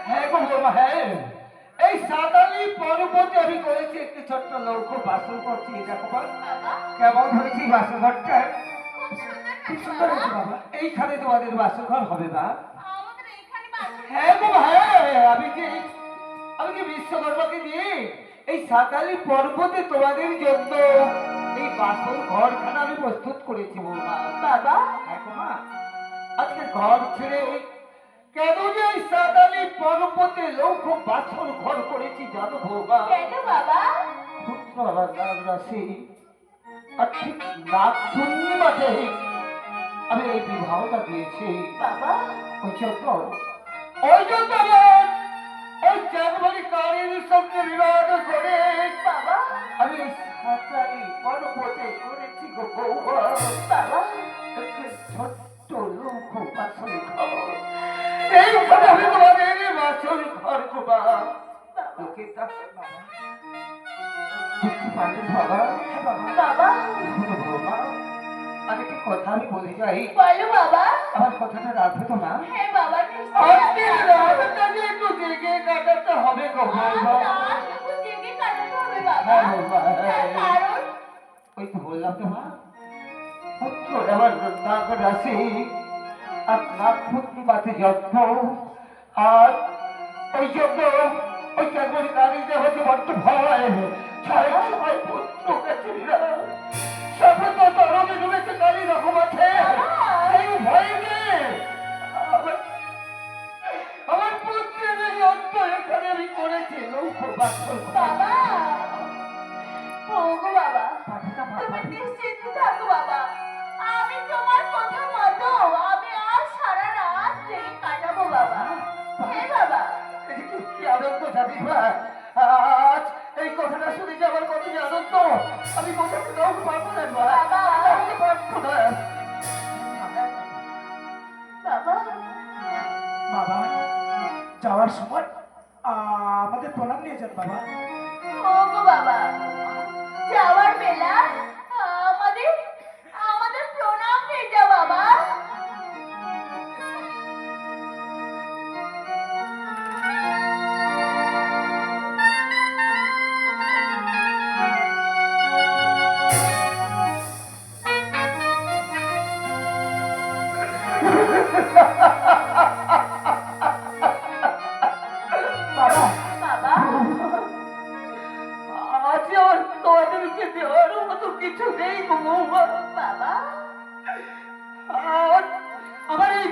হ্যাঁ গো বৌমা, হ্যাঁ এই সাঁওতালি পর্বতে আমি করেছি একটি ছোট্ট লৌহ বাসন করছি। দেখো বা, কেমন হয়েছি বাসন ঘরটা? খুব সুন্দর হয়েছে বাবা। এইখানে তোমাদের বাসন ঘর হবে না? হ্যাঁ গো হ্যাঁ, আমি কি বিশ্বকর্মাকে দিয়ে এই সাঁওতালি পর্বতে তোমাদের জন্য এই বাসন ঘরখানা আমি প্রস্তুত করেছি বৌমা। বাবা হ্যাঁ গো মা, আজকে ঘর ছেড়ে কেন যে এই সাঁওতালি পর্বতে লৌহ বাসন ঘর করেছি জানো বৌমা? কেন বাবা? পুত্র আবার নাগ রাশি আর ঠিক নাগ পূর্ণিমাতে আমি এই বিবাহটা দিয়েছি। বাবা ওই জন্য আমার ওই চাঁদবাড়ি কারের সঙ্গে বিবাহ করে বাবা আমি এই সাঁওতালি পর্বতে করেছি গো বৌমা। বাবা একটি ছোট্ট লৌহ বাসন ঘর, এইখানে আমি তোমাদের বাসন ঘর গোবা লোকে বুঝতে পারলে বাবা? বাবা শোনো বৌমা, আমি একটি কথা আমি বলে যাই, বলো বাবা। আমার কথাটা রাখবে তো না? হ্যাঁ বাবা আজকে রাতটা যে একটু জেগে কাটাতে হবে গো বৌমা। হ্যাঁ বৌমা, হ্যাঁ। ওই তো বললাম তো মা, পুত্র এবার নাগ রাশি আর নাগ পূর্ণিমাতে জন্ম, আর ওই জন্য ওই চাকরি নারীদের হচ্ছে বড্ড ভয়। ছয় ছয় পুত্র গেছে সবে তো তরমে ডুবেছে কালী রকম আছে। এই ভয়ে আমার পুত্রের এই অন্ত এখানে আমি করেছি লৌহ বাসন বাবা ওগো বাবা তুমি নিশ্চিন্ত থাকো বাবা, আমি তোমার কথা মতো আমি আজ সারা রাত জেগে কাটাবো বাবা। হ্যাঁ বাবা কি আনন্দ জানি ভাই, আজ এই কথাটা শুনে যে আমার কত আনন্দ, আমি কথাটা দাও পারবো না বাবা। পারবো না। বাবা বাবা যাওয়ার সময় আমাদের প্রণাম নিয়ে যান বাবা। ওগো বাবা যাওয়ার বেলা আমাদের আমাদের প্রণাম নিয়ে যাও বাবা। বাবা বাবা আজ আমার তোমাদেরকে দেওয়ার মতো কিছু নেই গো বৌমা। বাবা আর আমার এই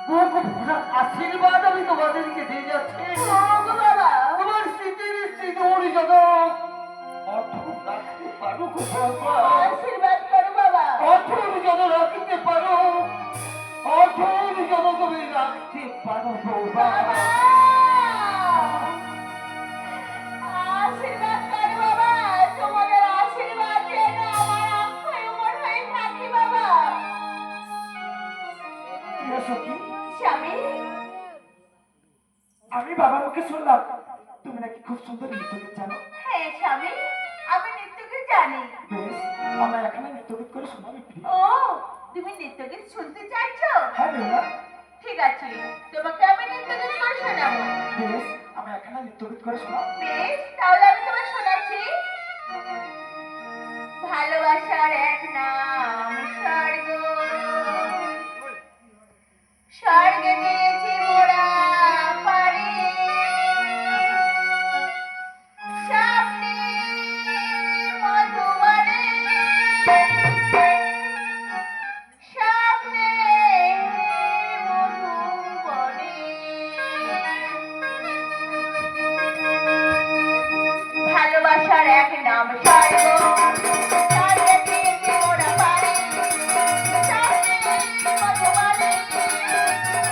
বুক ভরা আশীর্বাদ আমি তোমাদেরকে দিয়ে যাচ্ছি। ওগো বাবা তোমার স্মৃতির সিঁদুর যেন অটুট আশীর্বাদ করো বাবা। অঠুর যেন রাখতে পারো, অঠুর যেন তুমি রাখতে পারো বৌমা। বাবা আশীর্বাদ করো বাবা, তোমাদের আশীর্বাদ যেন আমার অক্ষয় উমর হয়ে থাকি বাবা। প্রিয় সখী, স্বামী আমি বাবার মুখে শুনলাম তুমি নাকি খুব সুন্দর নৃত্যগীত জানো। হ্যাঁ স্বামী, আমি নৃত্যকে জানি। বেশ, আমরা এখানে নৃত্যগীত করে শোনাবি প্রিয়। ও তুমি নৃত্যকে শুনতে চাইছো? হ্যাঁ বেহুলা, ঠিক আছে, তোমাকে আমি নৃত্যকে করে শোনাবো। বেশ, আমরা এখানে নৃত্যগীত করে শোনাব। বেশ, তাহলে আমি তোমায় শোনাচ্ছি। ভালোবাসার এক নাম স্বর্গ, স্বর্গে দিয়েছি মোরা পারি, স্বপ্নে মধুবনে, স্বপ্নে মধুবনে। ভালোবাসার এক নাম স্বর্গ, স্বর্গে দিয়েছি মোরা পারি, স্বপ্নে মধুবনে,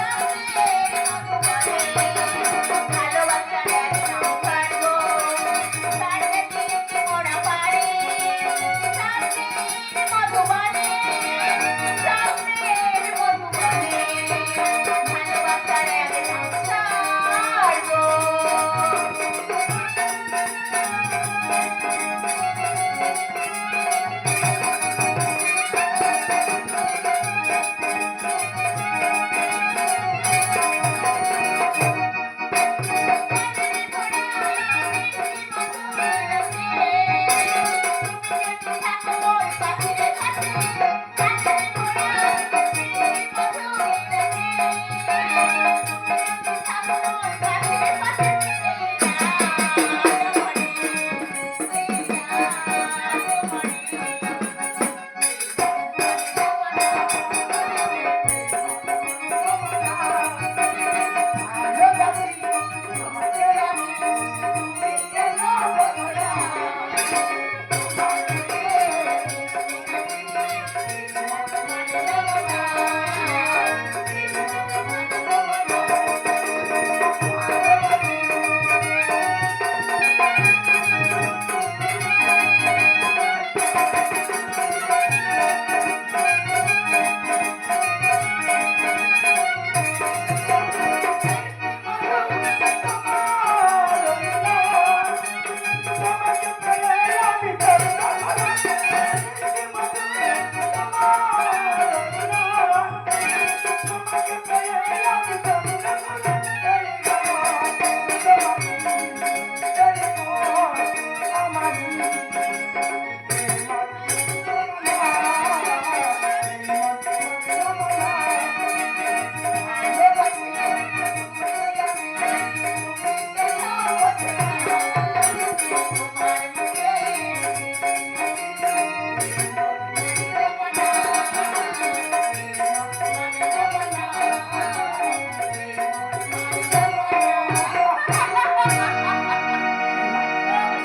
স্বপ্নে মধুবনে। ভালোবাসার এক নাম স্বর্গ, স্বর্গে দিয়েছি মোরা পারি, স্বপ্নে মধুবনে, স্বপ্নে মধুবনে। ভালোবাসার এক নাম স্বর্গ।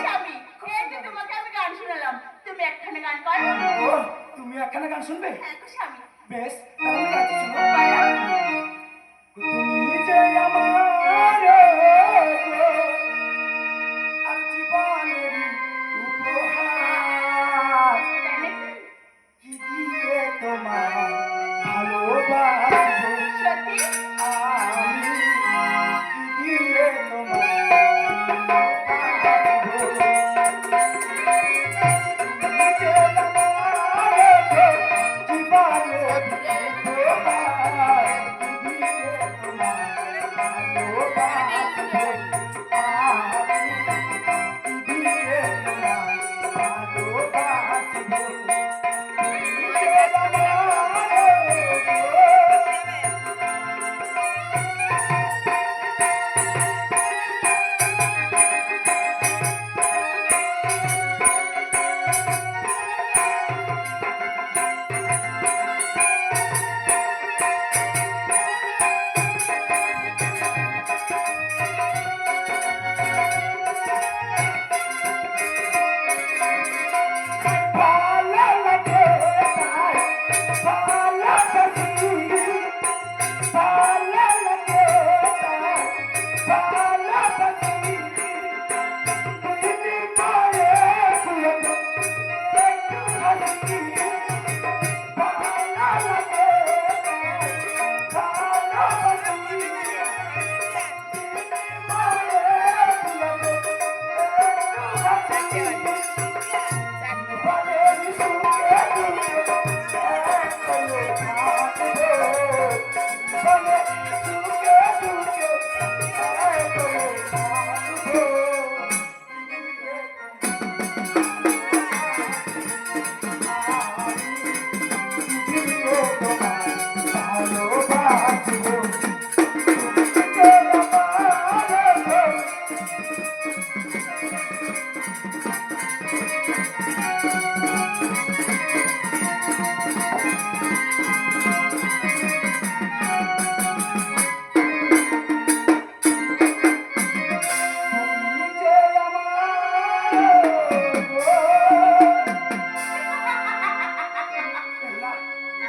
স্বামী, এই যে তোমাকে আমি গান শোনালাম, তুমি একখানে গান করো। ও, তুমি একখানে গান শুনবে? হ্যাঁ তো স্বামী, বেশ, তাহলে আমি গাইতে শোনো। বলো। তুমি যে আমার আর জীবনের উপহার, তাই নাকি? কি দিয়ে তোমার ভালোবাসবো সত্যি? আমি, কি দিয়ে তোমার জীবনের উপহার, কি দিয়ে তোমার ভালো লাগে তাই ভালোবাসি, ভালো লাগে তাই ভালোবাসি। বিনিময়ে দিয়ে দে একটু হাসি, ভালো লাগে তাই ভালোবাসি।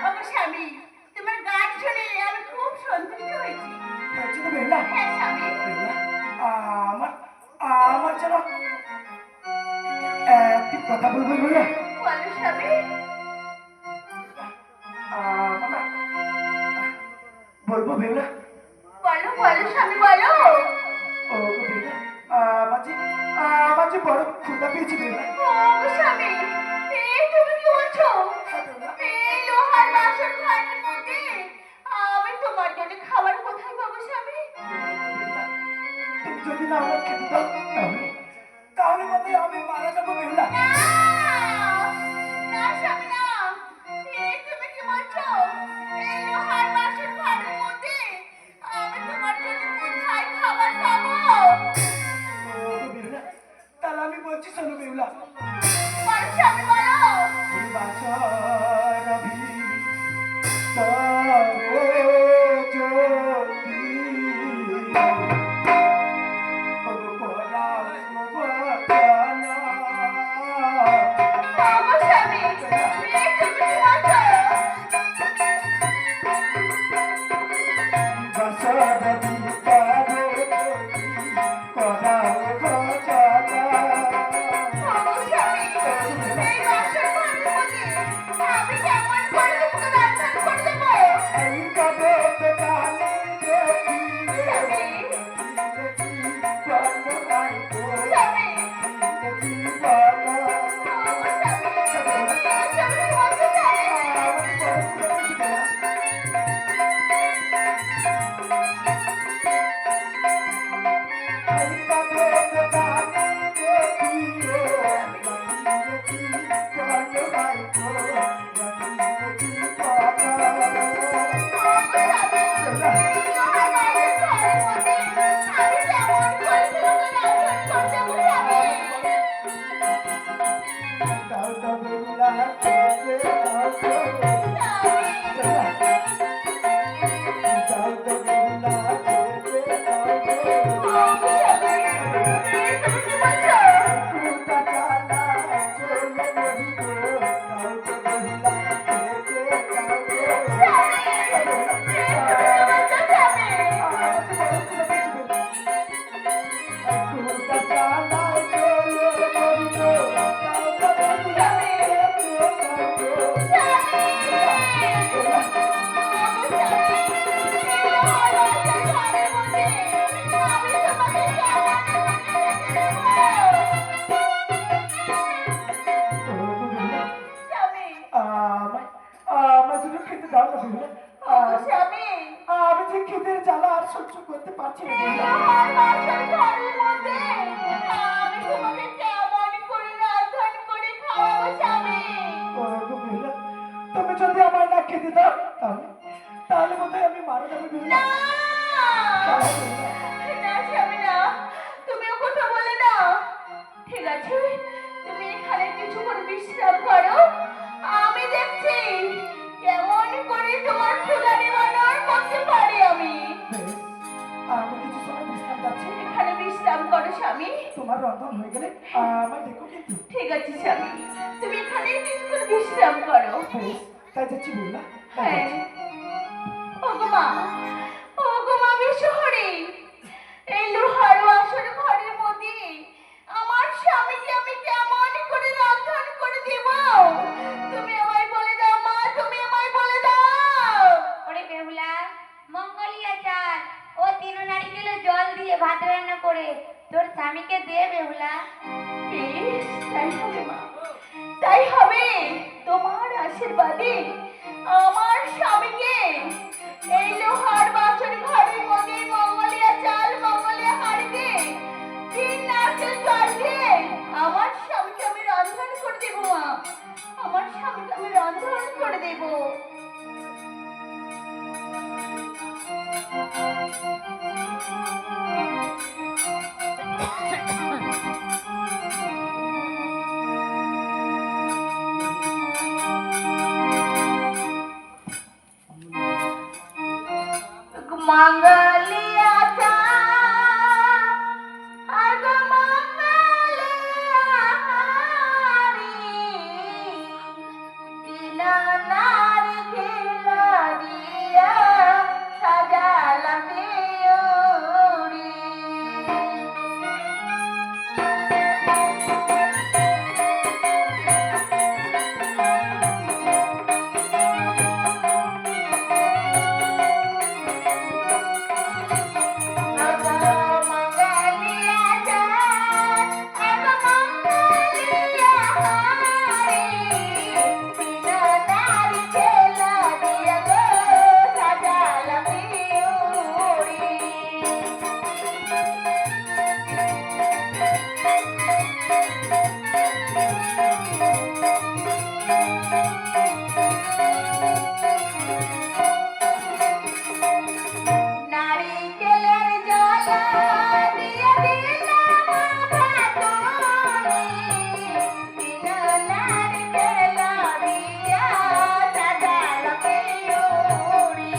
ওগো স্বামী, তোমার গান শুনে আমি খুব সন্তুষ্ট হয়েছি। হ্যাঁ স্বামী। আমার আমার যেন একটি কথা বলবো বেহুলা। বলো স্বামী। বলবো বেহুলা? বলো বলো স্বামী বলো। ও বেহুলা, আমার যে বড় ক্ষুধা পেয়েছি বেহুলা। ওগো স্বামী, এই তুমি কি বলছো? এই লোহার বাসন ঘরের মধ্যে আমি তোমার জন্য খাবার কোথায় পাবো স্বামী? তুমি যদি না আমার খেতে দাও তাহলে মনে আমি মারা যাবো বেহুলা। না, না স্বামী না। এই তুমি কি বলছো? এই লোহার বাসন ঘরের মধ্যে আমি তোমার জন্য কোথায় খাবার পাবো? ও বেহুলা, তাহলে আমি বলছি শোনো বেহুলা। বলো স্বামী বলো। ওগো স্বামী, এই তুমি কি বলছো? ওগো স্বামী, এই বাসন ঘরের মধ্যে আমি কেমন করে তোমাকে রান্না করে দেবো? স্বামী, আমি যে খেতে জ্বালা আর সহ্য করতে পারছি না বেহুলা। ও গো বেহুলা, তুমি যদি আমার না খেতে দাও তাহলে বোধহয় আমি মারা যাবো বেহুলা। তুমিও কথা বলে না। ঠিক আছে, তুমি এখানে কিছুক্ষণ বিশ্রাম করো। আমি দেখছি কেমন করে তোমার ক্ষুধা নিবারণ করতে পারি আমি। আমি কিছু সময় বিশ্রাম যাচ্ছি। এখানে বিশ্রাম করো স্বামী। তোমার রন্ধন হয়ে গেলে আমায় দেখো কিন্তু। ঠিক আছে স্বামী, তুমি বিশ্রাম করো। বেশ, তাই যাচ্ছি বললা। হ্যাঁ। ওগো মা বিশ্বহরি, এই লোহার বাসর ঘরের মধ্যে আমার স্বামীকে আমি কেমন করে রন্ধন করে দেব? তুমি আমায় বলে দাও মা, তুমি আমায় বলে দাও। ওরে বেহুলা, মঙ্গলিয়া চাল ও 3 নারিকেলে জল দিয়ে ভাত রান্না করে তোর স্বামীকে দে বেহুলা। বেশ, তাই হবে মা, তাই হবে। তোমার আশীর্বাদে আমার স্বামীকে এই লোহার বাসর ঘরের মধ্যে মঙ্গলিয়া চাল মঙ্গলিয়া হাড়িতে 3 নারকেল জল দিয়ে আমার স্বামীকে আমি রন্ধন করে দেবো মা, আমার স্বামীকে আমি রন্ধন করে দেবো। মঙ্গলিয়া চাল আর গো মঙ্গলিয়া হাড়ি, 3 নারকেল দিয়া সাজালাম দেউড়ি। নারিকেলের জলা দিয়ে দিলাম ভাতুরি, 3 নারকেল দিয়া সাজালাম দেউড়ি।